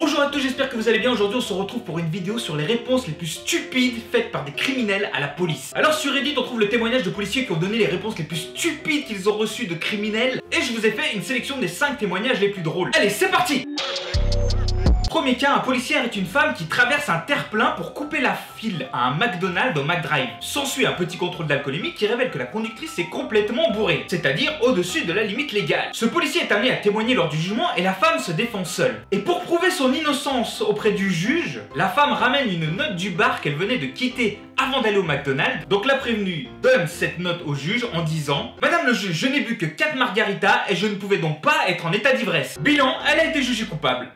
Bonjour à tous, j'espère que vous allez bien. Aujourd'hui on se retrouve pour une vidéo sur les réponses les plus stupides faites par des criminels à la police. Alors sur Reddit on trouve le témoignage de policiers qui ont donné les réponses les plus stupides qu'ils ont reçues de criminels. Et je vous ai fait une sélection des 5 témoignages les plus drôles. Allez, c'est parti! Premier cas, un policier arrête une femme qui traverse un terre-plein pour couper la file à un McDonald's au McDrive. S'ensuit un petit contrôle d'alcoolémie qui révèle que la conductrice est complètement bourrée, c'est-à-dire au-dessus de la limite légale. Ce policier est amené à témoigner lors du jugement et la femme se défend seule. Et pour prouver son innocence auprès du juge, la femme ramène une note du bar qu'elle venait de quitter avant d'aller au McDonald's. Donc la prévenue donne cette note au juge en disant: Madame le juge, je n'ai bu que 4 margaritas et je ne pouvais donc pas être en état d'ivresse. Bilan, elle a été jugée coupable.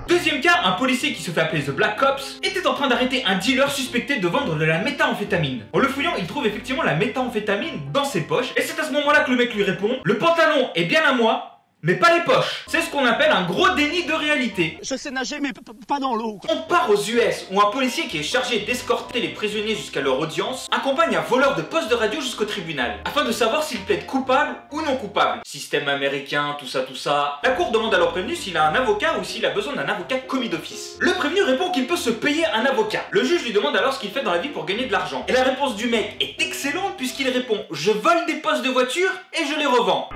Deuxième cas, un policier qui se fait appeler The Black Cops était en train d'arrêter un dealer suspecté de vendre de la méthamphétamine. En le fouillant, il trouve effectivement la méthamphétamine dans ses poches et c'est à ce moment-là que le mec lui répond: le pantalon est bien à moi, mais pas les poches. C'est ce qu'on appelle un gros déni de réalité. Je sais nager mais pas dans l'eau. On part aux US où un policier qui est chargé d'escorter les prisonniers jusqu'à leur audience accompagne un voleur de poste de radio jusqu'au tribunal afin de savoir s'il plaide coupable ou non coupable. Système américain, tout ça. La cour demande alors prévenu s'il a un avocat ou s'il a besoin d'un avocat commis d'office. Le prévenu répond qu'il peut se payer un avocat. Le juge lui demande alors ce qu'il fait dans la vie pour gagner de l'argent. Et la réponse du mec est excellente puisqu'il répond: je vole des postes de voiture et je les revends.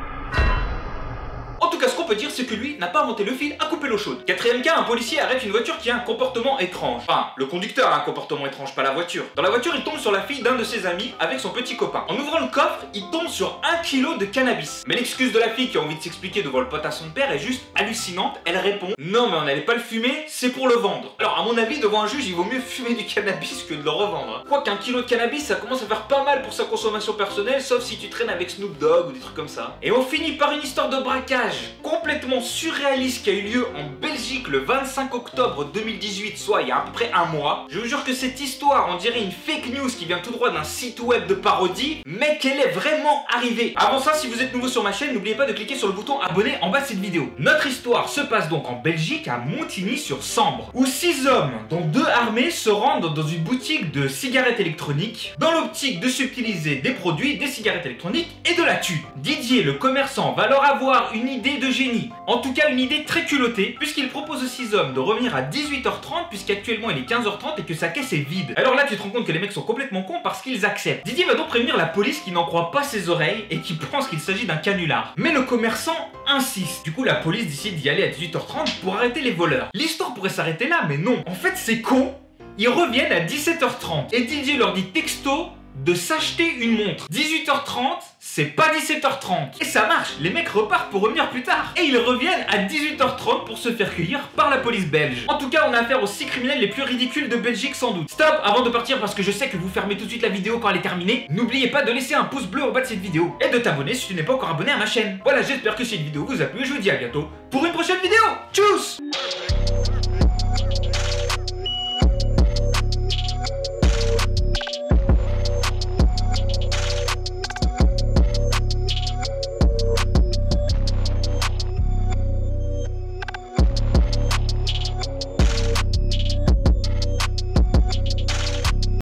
En tout cas, ce qu'on peut dire, c'est que lui n'a pas inventé le fil à couper l'eau chaude. Quatrième cas, un policier arrête une voiture qui a un comportement étrange. Enfin, le conducteur a un comportement étrange, pas la voiture. Dans la voiture, il tombe sur la fille d'un de ses amis avec son petit copain. En ouvrant le coffre, il tombe sur 1 kg de cannabis. Mais l'excuse de la fille qui a envie de s'expliquer devant le pote à son père est juste hallucinante. Elle répond: non mais on n'allait pas le fumer, c'est pour le vendre. Alors à mon avis, devant un juge, il vaut mieux fumer du cannabis que de le revendre. Quoi qu'un kilo de cannabis, ça commence à faire pas mal pour sa consommation personnelle, sauf si tu traînes avec Snoop Dogg ou des trucs comme ça. Et on finit par une histoire de braquage complètement surréaliste qui a eu lieu en Belgique le 25 octobre 2018, soit il y a à peu près un mois. Je vous jure que cette histoire, on dirait une fake news qui vient tout droit d'un site web de parodie, mais qu'elle est vraiment arrivée. Avant ça, si vous êtes nouveau sur ma chaîne, n'oubliez pas de cliquer sur le bouton abonner en bas de cette vidéo. Notre histoire se passe donc en Belgique, à Montigny-sur-Sambre, où 6 hommes, dont 2 armés, se rendent dans une boutique de cigarettes électroniques, dans l'optique de subtiliser des produits, des cigarettes électroniques et de la thune. Didier, le commerçant, va alors avoir une idée de génie. En tout cas, une idée très culottée, puisqu'il propose aux 6 hommes de revenir à 18h30, puisqu'actuellement il est 15h30 et que sa caisse est vide. Alors là, tu te rends compte que les mecs sont complètement cons parce qu'ils acceptent. Didier va donc prévenir la police qui n'en croit pas ses oreilles et qui pense qu'il s'agit d'un canular. Mais le commerçant insiste. Du coup, la police décide d'y aller à 18h30 pour arrêter les voleurs. L'histoire pourrait s'arrêter là, mais non. En fait, c'est con. Ils reviennent à 17h30 et Didier leur dit texto de s'acheter une montre. 18h30, c'est pas 17h30. Et ça marche, les mecs repartent pour revenir plus tard. Et ils reviennent à 18h30 pour se faire cueillir par la police belge. En tout cas, on a affaire aux 6 criminels les plus ridicules de Belgique sans doute. Stop, avant de partir parce que je sais que vous fermez tout de suite la vidéo quand elle est terminée. N'oubliez pas de laisser un pouce bleu en bas de cette vidéo et de t'abonner si tu n'es pas encore abonné à ma chaîne. Voilà, j'espère que cette vidéo vous a plu et je vous dis à bientôt pour une prochaine vidéo. Tchuss!